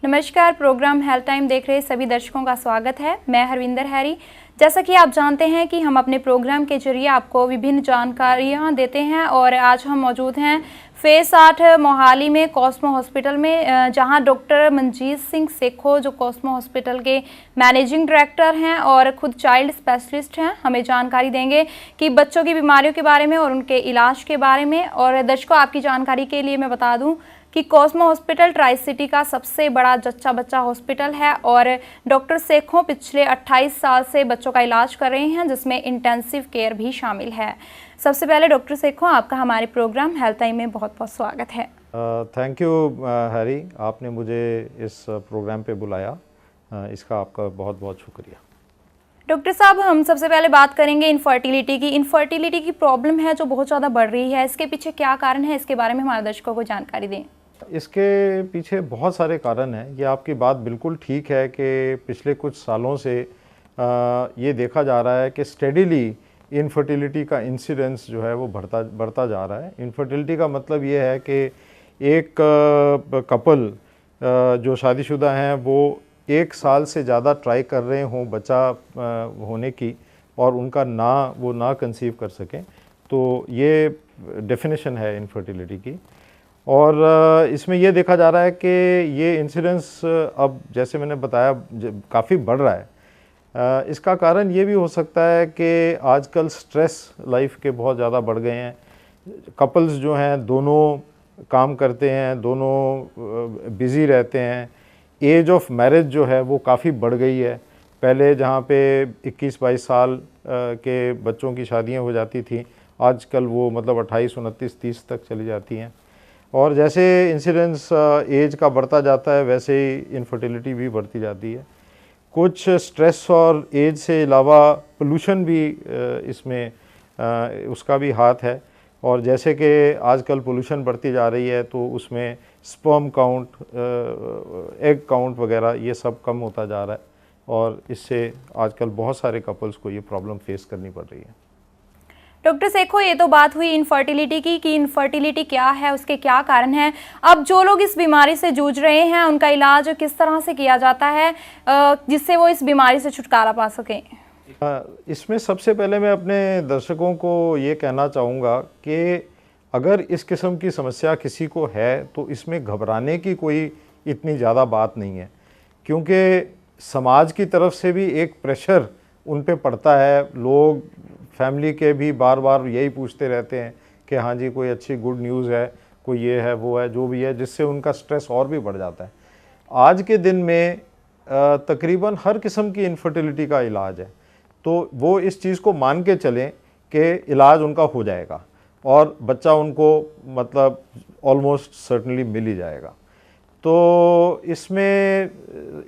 नमस्कार, programme health time देख रहे सभी दर्शकों का स्वागत है। मैं हरविंदर हैरी। जैसा कि आप जानते हैं कि हम अपने प्रोग्राम के जरिए आपको विभिन्न जानकारियां देते हैं और आज हम मौजूद हैं फेज 8 मोहाली में कॉस्मो हॉस्पिटल में, जहां डॉक्टर मनजीत सिंह सेखो जो कॉस्मो हॉस्पिटल के मैनेजिंग डायरेक्टर हैं और खुद चाइल्ड स्पेशलिस्ट हैं, हमें जानकारी देंगे कि बच्चों की बीमारियों के बारे में और उनके इलाज के बारे में। और दर्शकों, आपकी जानकारी के लिए मैं बता दूं कि कॉस्मो हॉस्पिटल ट्राई सिटी का सबसे बड़ा जच्चा बच्चा हॉस्पिटल है और डॉक्टर सेखों पिछले 28 साल से बच्चों का इलाज कर रहे हैं, जिसमें इंटेंसिव केयर भी शामिल है। सबसे पहले डॉक्टर सेखों, आपका हमारे प्रोग्राम हेल्थ टाइम में बहुत बहुत स्वागत है। थैंक यू हैरी, आपने मुझे इस प्रोग्राम पे बुलाया, इसका आपका बहुत बहुत शुक्रिया। डॉक्टर साहब, हम सबसे पहले बात करेंगे इनफर्टिलिटी की। इनफर्टिलिटी की प्रॉब्लम है जो बहुत ज़्यादा बढ़ रही है, इसके पीछे क्या कारण है, इसके बारे में हमारे दर्शकों को जानकारी दें। इसके पीछे बहुत सारे कारण हैं। ये आपकी बात बिल्कुल ठीक है कि पिछले कुछ सालों से ये देखा जा रहा है कि स्टेडीली इनफर्टिलिटी का इंसिडेंस जो है वो बढ़ता जा रहा है। इनफर्टिलिटी का मतलब ये है कि एक कपल जो शादीशुदा हैं वो 1 साल से ज़्यादा ट्राई कर रहे हों बच्चा होने की और उनका वो ना कंसीव कर सकें, तो ये डेफिनेशन है इनफर्टिलिटी की। और इसमें ये देखा जा रहा है कि ये इंसिडेंस अब जैसे मैंने बताया काफ़ी बढ़ रहा है। इसका कारण ये भी हो सकता है कि आजकल स्ट्रेस लाइफ के बहुत ज़्यादा बढ़ गए हैं। कपल्स जो हैं दोनों काम करते हैं, दोनों बिज़ी रहते हैं। एज ऑफ मैरिज जो है वो काफ़ी बढ़ गई है। पहले जहाँ पे 21-22 साल के बच्चों की शादियाँ हो जाती थी, आजकल वो मतलब 28, 29, 30 तक चली जाती हैं। और जैसे इंसिडेंस एज का बढ़ता जाता है वैसे ही इनफर्टिलिटी भी बढ़ती जाती है। कुछ स्ट्रेस और एज से अलावा पोल्यूशन भी इसमें उसका भी हाथ है। और जैसे कि आजकल पोल्यूशन बढ़ती जा रही है तो उसमें स्पर्म काउंट, एग काउंट वगैरह ये सब कम होता जा रहा है और इससे आजकल बहुत सारे कपल्स को ये प्रॉब्लम फेस करनी पड़ रही है। डॉक्टर सेखो, ये तो बात हुई इनफर्टिलिटी की कि इनफर्टिलिटी क्या है, उसके क्या कारण हैं। अब जो लोग इस बीमारी से जूझ रहे हैं उनका इलाज किस तरह से किया जाता है जिससे वो इस बीमारी से छुटकारा पा सकें। इसमें सबसे पहले मैं अपने दर्शकों को ये कहना चाहूँगा कि अगर इस किस्म की समस्या किसी को है तो इसमें घबराने की कोई इतनी ज़्यादा बात नहीं है, क्योंकि समाज की तरफ से भी एक प्रेशर उन पे पड़ता है। लोग फैमिली के भी बार बार यही पूछते रहते हैं कि हाँ जी कोई अच्छी गुड न्यूज़ है, कोई ये है वो है जो भी है, जिससे उनका स्ट्रेस और भी बढ़ जाता है। आज के दिन में तकरीबन हर किस्म की इनफर्टिलिटी का इलाज है, तो वो इस चीज़ को मान के चलें कि इलाज उनका हो जाएगा और बच्चा उनको मतलब ऑलमोस्ट सर्टनली मिल ही जाएगा। तो इसमें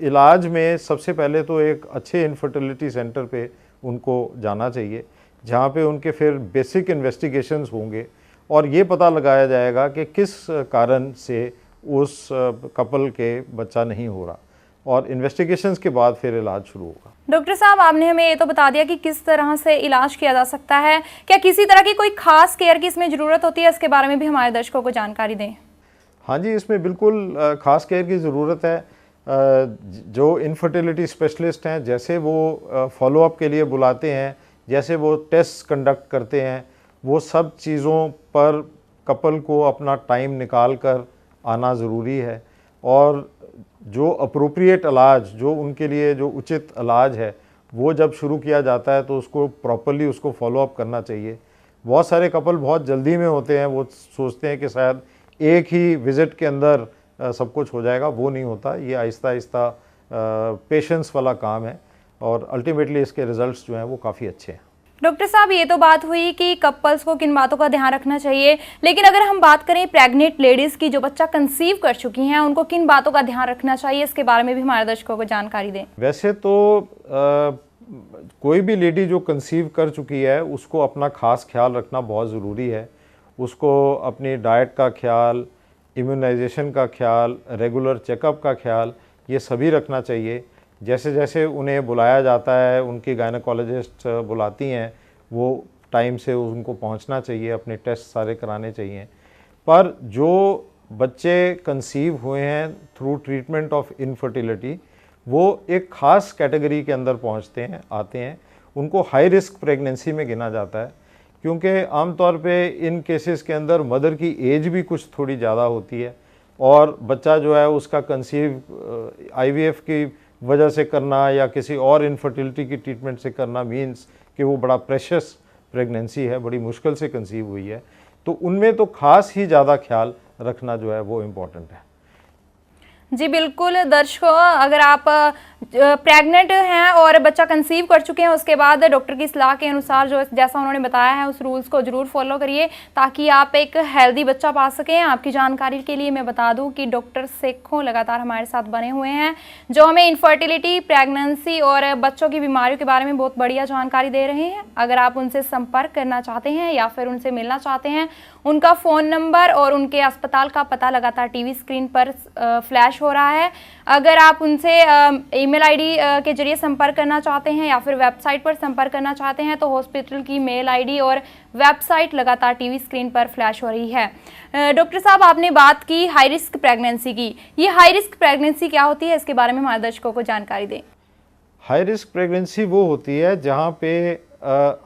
इलाज में सबसे पहले तो एक अच्छे इनफर्टिलिटी सेंटर पे उनको जाना चाहिए, जहाँ पे उनके फिर बेसिक इन्वेस्टिगेशंस होंगे और ये पता लगाया जाएगा कि किस कारण से उस कपल के बच्चा नहीं हो रहा, और इन्वेस्टिगेशंस के बाद फिर इलाज शुरू होगा। डॉक्टर साहब, आपने हमें ये तो बता दिया कि किस तरह से इलाज किया जा सकता है। क्या किसी तरह की कोई खास केयर की इसमें ज़रूरत होती है, इसके बारे में भी हमारे दर्शकों को जानकारी दें। हाँ जी, इसमें बिल्कुल ख़ास केयर की ज़रूरत है। जो इनफर्टिलिटी स्पेशलिस्ट हैं, जैसे वो फॉलोअप के लिए बुलाते हैं, जैसे वो टेस्ट कंडक्ट करते हैं, वो सब चीज़ों पर कपल को अपना टाइम निकाल कर आना ज़रूरी है। और जो अप्रोप्रिएट इलाज, जो उनके लिए जो उचित इलाज है, वो जब शुरू किया जाता है तो उसको प्रॉपर्ली उसको फॉलोअप करना चाहिए। बहुत सारे कपल बहुत जल्दी में होते हैं, वो सोचते हैं कि शायद एक ही विज़िट के अंदर सब कुछ हो जाएगा, वो नहीं होता। ये आहिस्ता आहिस्ता पेशेंस वाला काम है और अल्टीमेटली इसके रिजल्ट्स जो हैं वो काफ़ी अच्छे हैं। डॉक्टर साहब, ये तो बात हुई कि कपल्स को किन बातों का ध्यान रखना चाहिए, लेकिन अगर हम बात करें प्रेग्नेंट लेडीज़ की जो बच्चा कंसीव कर चुकी हैं, उनको किन बातों का ध्यान रखना चाहिए, इसके बारे में भी हमारे दर्शकों को जानकारी दें। वैसे तो कोई भी लेडी जो कंसीव कर चुकी है उसको अपना ख़ास ख्याल रखना बहुत ज़रूरी है। उसको अपनी डाइट का ख्याल, इम्यूनाइजेशन का ख्याल, रेगुलर चेकअप का ख्याल, ये सभी रखना चाहिए। जैसे जैसे उन्हें बुलाया जाता है, उनकी गायनेकोलॉजिस्ट बुलाती हैं, वो टाइम से उनको पहुंचना चाहिए, अपने टेस्ट सारे कराने चाहिए। पर जो बच्चे कंसीव हुए हैं थ्रू ट्रीटमेंट ऑफ इनफर्टिलिटी, वो एक ख़ास कैटेगरी के अंदर पहुंचते हैं, आते हैं, उनको हाई रिस्क प्रेगनेंसी में गिना जाता है, क्योंकि आमतौर पे इन केसेस के अंदर मदर की एज भी कुछ थोड़ी ज़्यादा होती है और बच्चा जो है उसका कंसीव आईवीएफ की वजह से करना या किसी और इनफर्टिलिटी की ट्रीटमेंट से करना मीन्स कि वो बड़ा प्रेशस प्रेगनेंसी है, बड़ी मुश्किल से कंसीव हुई है, तो उनमें तो ख़ास ही ज़्यादा ख्याल रखना जो है वो इम्पॉर्टेंट है। जी बिल्कुल दर्शकों, अगर आप प्रेग्नेंट हैं और बच्चा कंसीव कर चुके हैं, उसके बाद डॉक्टर की सलाह के अनुसार जो जैसा उन्होंने बताया है उस रूल्स को जरूर फॉलो करिए ताकि आप एक हेल्दी बच्चा पा सकें। आपकी जानकारी के लिए मैं बता दूं कि डॉक्टर सेखों लगातार हमारे साथ बने हुए हैं, जो हमें इनफर्टिलिटी, प्रेगनेंसी और बच्चों की बीमारियों के बारे में बहुत बढ़िया जानकारी दे रहे हैं। अगर आप उनसे संपर्क करना चाहते हैं या फिर उनसे मिलना चाहते हैं, उनका फ़ोन नंबर और उनके अस्पताल का पता लगातार टीवी स्क्रीन पर फ्लैश हो रहा है। अगर आप उनसे ईमेल आईडी के जरिए संपर्क करना चाहते हैं या फिर वेबसाइट पर संपर्क करना चाहते हैं तो हॉस्पिटल की मेल आईडी और वेबसाइट लगातार टीवी स्क्रीन पर फ्लैश हो रही है। डॉक्टर साहब, आपने बात की हाई रिस्क प्रेगनेंसी की। ये हाई रिस्क प्रेगनेंसी क्या होती है, इसके बारे में हमारे दर्शकों को जानकारी दें। हाई रिस्क प्रेगनेंसी वो होती है जहाँ पे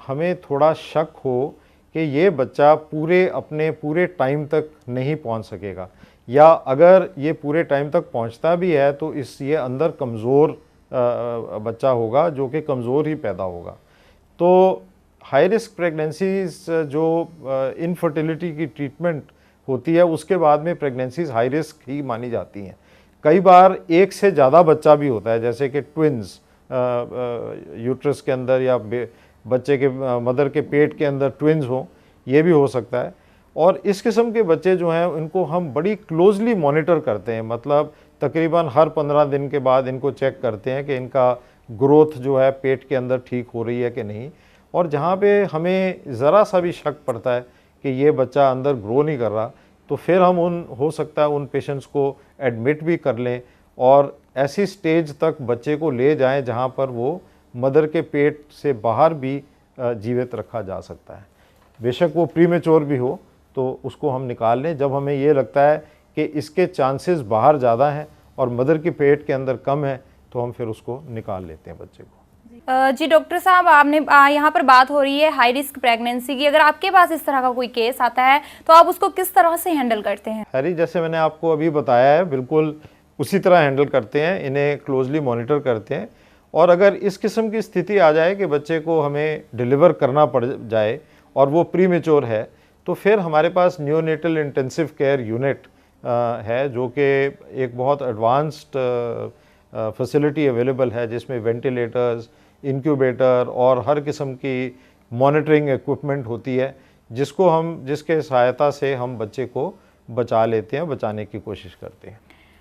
हमें थोड़ा शक हो कि ये बच्चा अपने पूरे टाइम तक नहीं पहुँच सकेगा, या अगर ये पूरे टाइम तक पहुंचता भी है तो ये अंदर कमज़ोर बच्चा होगा, जो कि कमज़ोर ही पैदा होगा। तो हाई रिस्क प्रेगनेंसीज जो इनफर्टिलिटी की ट्रीटमेंट होती है उसके बाद में प्रेगनेंसीज हाई रिस्क ही मानी जाती हैं। कई बार एक से ज़्यादा बच्चा भी होता है, जैसे कि ट्विन्स यूट्रस के अंदर या बच्चे के मदर के पेट के अंदर ट्विन्स हों, ये भी हो सकता है। और इस किस्म के बच्चे जो हैं उनको हम बड़ी क्लोजली मॉनिटर करते हैं, मतलब तकरीबन हर 15 दिन के बाद इनको चेक करते हैं कि इनका ग्रोथ जो है पेट के अंदर ठीक हो रही है कि नहीं। और जहाँ पे हमें ज़रा सा भी शक पड़ता है कि ये बच्चा अंदर ग्रो नहीं कर रहा, तो फिर हम हो सकता है उन पेशेंट्स को एडमिट भी कर लें और ऐसी स्टेज तक बच्चे को ले जाएं जहाँ पर वो मदर के पेट से बाहर भी जीवित रखा जा सकता है। बेशक वो प्रीमेच्योर भी हो तो उसको हम निकाल लें जब हमें ये लगता है कि इसके चांसेस बाहर ज़्यादा हैं और मदर के पेट के अंदर कम है, तो हम फिर उसको निकाल लेते हैं बच्चे को। जी डॉक्टर साहब, आपने यहाँ पर बात हो रही है हाई रिस्क प्रेगनेंसी की। अगर आपके पास इस तरह का कोई केस आता है तो आप उसको किस तरह से हैंडल करते हैं? हैरी, जैसे मैंने आपको अभी बताया है, बिल्कुल उसी तरह हैंडल करते हैं, इन्हें क्लोजली मॉनिटर करते हैं। और अगर इस किस्म की स्थिति आ जाए कि बच्चे को हमें डिलीवर करना पड़ जाए और वो प्रीमेच्योर है, तो फिर हमारे पास न्यूनेटल इंटेंसिव केयर यूनिट है, जो कि एक बहुत एडवांस्ड फैसिलिटी अवेलेबल है, जिसमें वेंटिलेटर्स, इंक्यूबेटर और हर किस्म की मॉनिटरिंग इक्विपमेंट होती है, जिसके सहायता से हम बच्चे को बचा लेते हैं, बचाने की कोशिश करते हैं।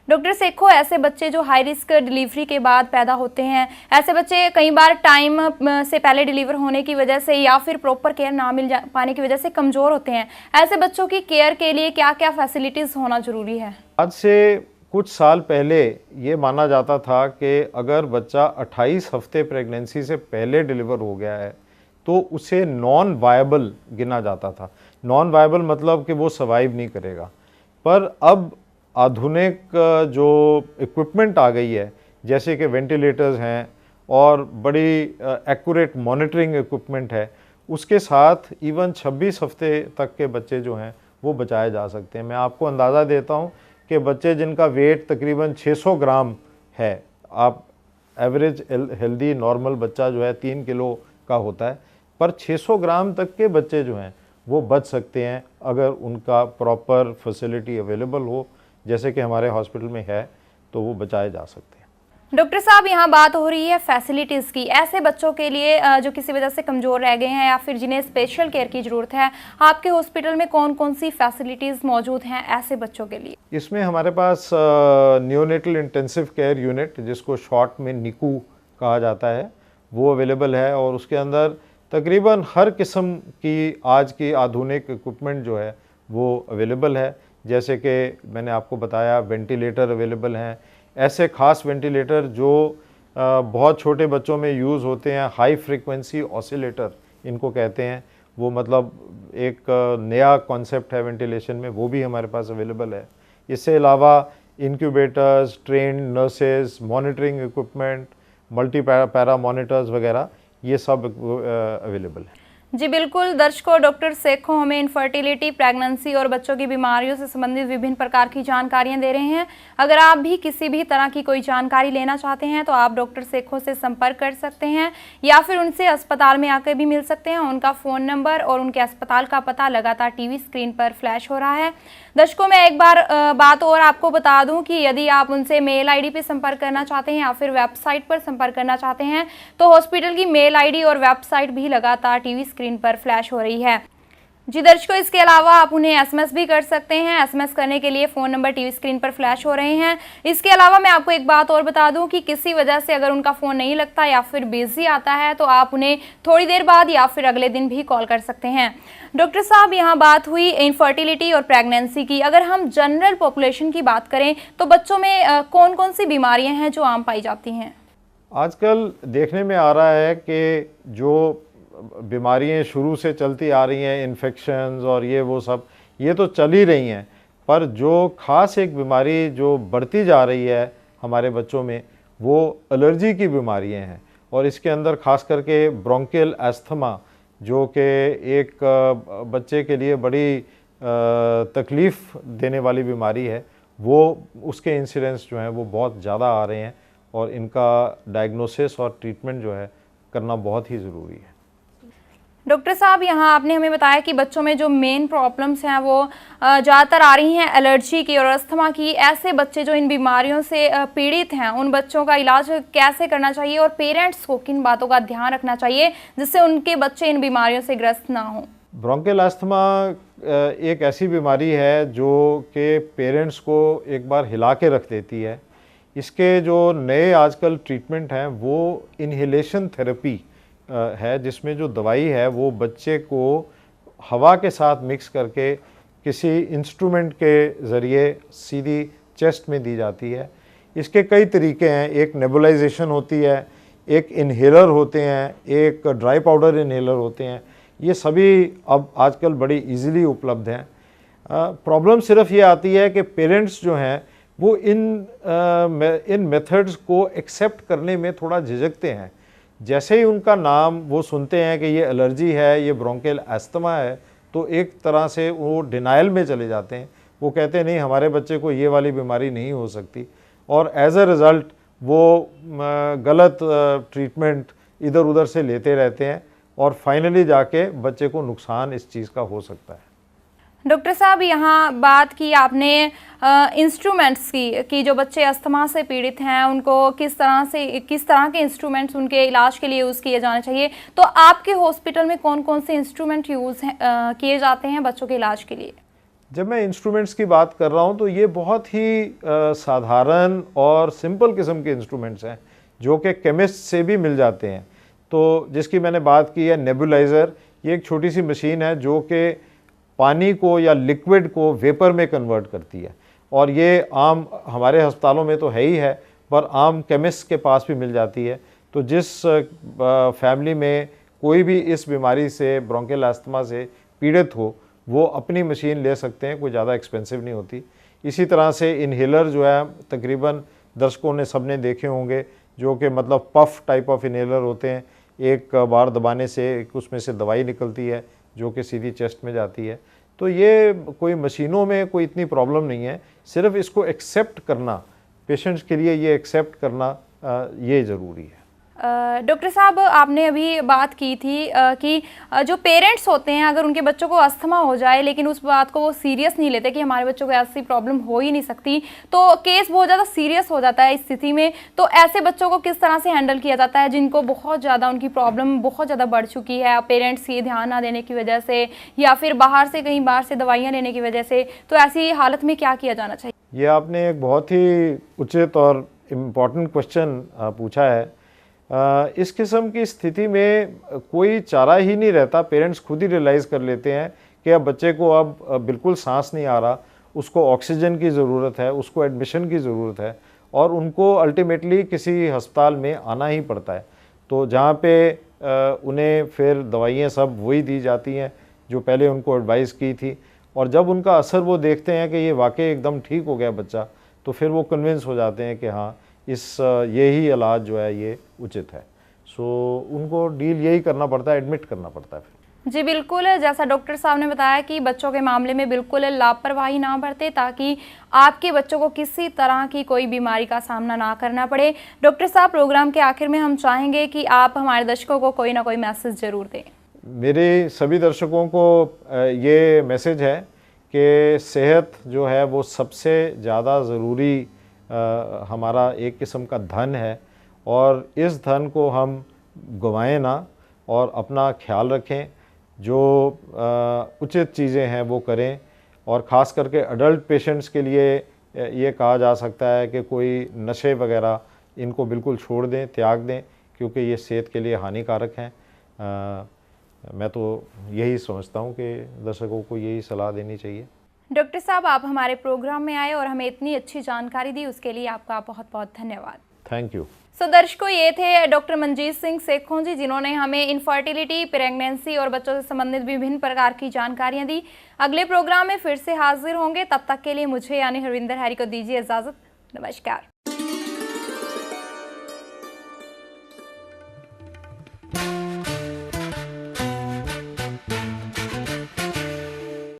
डॉक्टर सेखों, ऐसे बच्चे जो हाई रिस्क डिलीवरी के बाद पैदा होते हैं, ऐसे बच्चे कई बार टाइम से पहले डिलीवर होने की वजह से या फिर प्रॉपर केयर ना मिल पाने की वजह से कमज़ोर होते हैं। ऐसे बच्चों की केयर के लिए क्या क्या फैसिलिटीज़ होना ज़रूरी है? आज से कुछ साल पहले ये माना जाता था कि अगर बच्चा 28 हफ्ते प्रेगनेंसी से पहले डिलीवर हो गया है तो उसे नॉन वायबल गिना जाता था। नॉन वायबल मतलब कि वो सर्वाइव नहीं करेगा। पर अब आधुनिक जो इक्विपमेंट आ गई है, जैसे कि वेंटिलेटर्स हैं और बड़ी एक्यूरेट मॉनिटरिंग इक्विपमेंट है, उसके साथ इवन 26 हफ्ते तक के बच्चे जो हैं वो बचाए जा सकते हैं। मैं आपको अंदाज़ा देता हूं कि बच्चे जिनका वेट तकरीबन 600 ग्राम है, आप एवरेज हेल्दी नॉर्मल बच्चा जो है 3 किलो का होता है, पर 600 ग्राम तक के बच्चे जो हैं वो बच सकते हैं अगर उनका प्रॉपर फैसिलिटी अवेलेबल हो, जैसे कि हमारे हॉस्पिटल में है, तो वो बचाए जा सकते हैं। डॉक्टर साहब, यहाँ बात हो रही है फैसिलिटीज़ की। ऐसे बच्चों के लिए जो किसी वजह से कमज़ोर रह गए हैं या फिर जिन्हें स्पेशल केयर की ज़रूरत है, आपके हॉस्पिटल में कौन कौन सी फैसिलिटीज़ मौजूद हैं ऐसे बच्चों के लिए? इसमें हमारे पास न्यूनेटल इंटेंसिव केयर यूनिट, जिसको शॉर्ट में निकू कहा जाता है, वो अवेलेबल है और उसके अंदर तकरीबन हर किस्म की आज की आधुनिक इक्विपमेंट जो है वो अवेलेबल है। जैसे कि मैंने आपको बताया, वेंटिलेटर अवेलेबल हैं, ऐसे ख़ास वेंटिलेटर जो बहुत छोटे बच्चों में यूज़ होते हैं, हाई फ्रीक्वेंसी ऑसिलेटर इनको कहते हैं, वो मतलब एक नया कॉन्सेप्ट है वेंटिलेशन में, वो भी हमारे पास अवेलेबल है। इससे अलावा incubators, trend nurses, monitoring equipment, multi para monitors वगैरह, ये सब अवेलेबल है। जी बिल्कुल दर्शकों, डॉक्टर सेखो हमें इनफर्टिलिटी, प्रेगनेंसी और बच्चों की बीमारियों से संबंधित विभिन्न प्रकार की जानकारियां दे रहे हैं। अगर आप भी किसी भी तरह की कोई जानकारी लेना चाहते हैं तो आप डॉक्टर सेखो से संपर्क कर सकते हैं या फिर उनसे अस्पताल में आकर भी मिल सकते हैं। उनका फ़ोन नंबर और उनके अस्पताल का पता लगातार टीवी स्क्रीन पर फ्लैश हो रहा है। दर्शकों, मैं एक बार बात और आपको बता दूं कि यदि आप उनसे मेल आईडी पे संपर्क करना चाहते हैं या फिर वेबसाइट पर संपर्क करना चाहते हैं तो हॉस्पिटल की मेल आईडी और वेबसाइट भी लगातार टीवी स्क्रीन पर फ्लैश हो रही है। जी दर्शकों, इसके अलावा आप उन्हें एसएमएस भी कर सकते हैं। एसएमएस करने के लिए फ़ोन नंबर टीवी स्क्रीन पर फ्लैश हो रहे हैं। इसके अलावा मैं आपको एक बात और बता दूं कि किसी वजह से अगर उनका फ़ोन नहीं लगता या फिर बिजी आता है तो आप उन्हें थोड़ी देर बाद या फिर अगले दिन भी कॉल कर सकते हैं। डॉक्टर साहब, यहाँ बात हुई इनफर्टिलिटी और प्रेगनेंसी की। अगर हम जनरल पॉपुलेशन की बात करें तो बच्चों में कौन कौन सी बीमारियाँ हैं जो आम पाई जाती हैं? आजकल देखने में आ रहा है कि जो बीमारियां शुरू से चलती आ रही हैं, इन्फेक्शंस और ये वो सब, ये तो चल ही रही हैं, पर जो ख़ास एक बीमारी जो बढ़ती जा रही है हमारे बच्चों में, वो एलर्जी की बीमारियां हैं। और इसके अंदर ख़ास करके ब्रोंकियल एस्थमा, जो कि एक बच्चे के लिए बड़ी तकलीफ़ देने वाली बीमारी है, वो उसके इंसिडेंस जो हैं वो बहुत ज़्यादा आ रहे हैं और इनका डायग्नोसिस और ट्रीटमेंट जो है करना बहुत ही ज़रूरी है। डॉक्टर साहब, यहाँ आपने हमें बताया कि बच्चों में जो मेन प्रॉब्लम्स हैं वो ज़्यादातर आ रही हैं एलर्जी की और अस्थमा की। ऐसे बच्चे जो इन बीमारियों से पीड़ित हैं, उन बच्चों का इलाज कैसे करना चाहिए और पेरेंट्स को किन बातों का ध्यान रखना चाहिए जिससे उनके बच्चे इन बीमारियों से ग्रस्त ना हों? ब्रोंकियल एस्थमा एक ऐसी बीमारी है जो कि पेरेंट्स को एक बार हिला के रख देती है। इसके जो नए आजकल ट्रीटमेंट हैं वो इन्हेलेशन थेरेपी है, जिसमें जो दवाई है वो बच्चे को हवा के साथ मिक्स करके किसी इंस्ट्रूमेंट के ज़रिए सीधी चेस्ट में दी जाती है। इसके कई तरीके हैं, एक नेबुलाइजेशन होती है, एक इन्हेलर होते हैं, एक ड्राई पाउडर इन्हेलर होते हैं। ये सभी अब आजकल बड़ी इजीली उपलब्ध हैं। प्रॉब्लम सिर्फ ये आती है कि पेरेंट्स जो हैं वो इन मेथड्स को एक्सेप्ट करने में थोड़ा झिझकते हैं। जैसे ही उनका नाम वो सुनते हैं कि ये एलर्जी है, ये ब्रोंकियल एस्थमा है, तो एक तरह से वो डिनाइल में चले जाते हैं। वो कहते हैं नहीं, हमारे बच्चे को ये वाली बीमारी नहीं हो सकती, और एज अ रिज़ल्ट वो गलत ट्रीटमेंट इधर उधर से लेते रहते हैं और फाइनली जाके बच्चे को नुकसान इस चीज़ का हो सकता है। डॉक्टर साहब, यहाँ बात की आपने इंस्ट्रूमेंट्स की जो बच्चे अस्थमा से पीड़ित हैं उनको किस तरह के इंस्ट्रूमेंट्स उनके इलाज के लिए यूज़ किए जाने चाहिए। तो आपके हॉस्पिटल में कौन कौन से इंस्ट्रूमेंट यूज़ किए जाते हैं बच्चों के इलाज के लिए? जब मैं इंस्ट्रूमेंट्स की बात कर रहा हूँ तो ये बहुत ही साधारण और सिंपल किस्म के इंस्ट्रूमेंट्स हैं जो कि केमिस्ट से भी मिल जाते हैं। तो जिसकी मैंने बात की है नेबुलाइज़र, ये एक छोटी सी मशीन है जो कि पानी को या लिक्विड को वेपर में कन्वर्ट करती है, और ये आम हमारे अस्पतालों में तो है ही है, पर आम केमिस्ट के पास भी मिल जाती है। तो जिस फैमिली में कोई भी इस बीमारी से, ब्रोंकियल एस्थमा से पीड़ित हो, वो अपनी मशीन ले सकते हैं, कोई ज़्यादा एक्सपेंसिव नहीं होती। इसी तरह से इन्हेलर जो है तकरीबन दर्शकों ने सबने देखे होंगे, जो कि मतलब पफ टाइप ऑफ इन्हेलर होते हैं। एक बार दबाने से उसमें से दवाई निकलती है जो कि सीधी चेस्ट में जाती है। तो ये कोई मशीनों में कोई इतनी प्रॉब्लम नहीं है, सिर्फ इसको एक्सेप्ट करना, पेशेंट्स के लिए ये एक्सेप्ट करना ये ज़रूरी है। डॉक्टर साहब, आपने अभी बात की थी कि जो पेरेंट्स होते हैं अगर उनके बच्चों को अस्थमा हो जाए लेकिन उस बात को वो सीरियस नहीं लेते कि हमारे बच्चों को ऐसी प्रॉब्लम हो ही नहीं सकती, तो केस बहुत ज़्यादा सीरियस हो जाता है इस स्थिति में। तो ऐसे बच्चों को किस तरह से हैंडल किया जाता है जिनको बहुत ज़्यादा उनकी प्रॉब्लम बहुत ज़्यादा बढ़ चुकी है, पेरेंट्स ये ध्यान ना देने की वजह से या फिर कहीं बाहर से दवाइयाँ लेने की वजह से, तो ऐसी हालत में क्या किया जाना चाहिए? ये आपने एक बहुत ही उचित और इम्पॉर्टेंट क्वेश्चन पूछा है। इस किस्म की स्थिति में कोई चारा ही नहीं रहता, पेरेंट्स खुद ही रियलाइज़ कर लेते हैं कि अब बच्चे को अब बिल्कुल सांस नहीं आ रहा, उसको ऑक्सीजन की ज़रूरत है, उसको एडमिशन की ज़रूरत है, और उनको अल्टीमेटली किसी अस्पताल में आना ही पड़ता है। तो जहाँ पे उन्हें फिर दवाइयाँ सब वही दी जाती हैं जो पहले उनको एडवाइस की थी, और जब उनका असर वो देखते हैं कि ये वाकई एकदम ठीक हो गया बच्चा, तो फिर वो कन्विंस हो जाते हैं कि हाँ यही इलाज जो है ये उचित है। सो उनको डील यही करना पड़ता है, एडमिट करना पड़ता है फिर। जी बिल्कुल, जैसा डॉक्टर साहब ने बताया कि बच्चों के मामले में बिल्कुल लापरवाही ना बरतें ताकि आपके बच्चों को किसी तरह की कोई बीमारी का सामना ना करना पड़े। डॉक्टर साहब, प्रोग्राम के आखिर में हम चाहेंगे कि आप हमारे दर्शकों को कोई ना कोई मैसेज ज़रूर दें। मेरे सभी दर्शकों को ये मैसेज है कि सेहत जो है वो सबसे ज़्यादा ज़रूरी हमारा एक किस्म का धन है, और इस धन को हम गंवाएं ना और अपना ख्याल रखें। जो उचित चीज़ें हैं वो करें, और ख़ास करके अडल्ट पेशेंट्स के लिए ये कहा जा सकता है कि कोई नशे वगैरह इनको बिल्कुल छोड़ दें, त्याग दें, क्योंकि ये सेहत के लिए हानिकारक हैं। मैं तो यही समझता हूँ कि दर्शकों को यही सलाह देनी चाहिए। डॉक्टर साहब, आप हमारे प्रोग्राम में आए और हमें इतनी अच्छी जानकारी दी, उसके लिए आपका बहुत बहुत धन्यवाद। Thank you. दर्शकों, ये थे डॉक्टर मनजीत सिंह सेखों जी, जिन्होंने हमें इनफर्टिलिटी, प्रेगनेंसी और बच्चों से संबंधित विभिन्न प्रकार की जानकारियां दी। अगले प्रोग्राम में फिर से हाजिर होंगे, तब तक के लिए मुझे यानी हरविंदर हैरी को दीजिए इजाज़त। नमस्कार।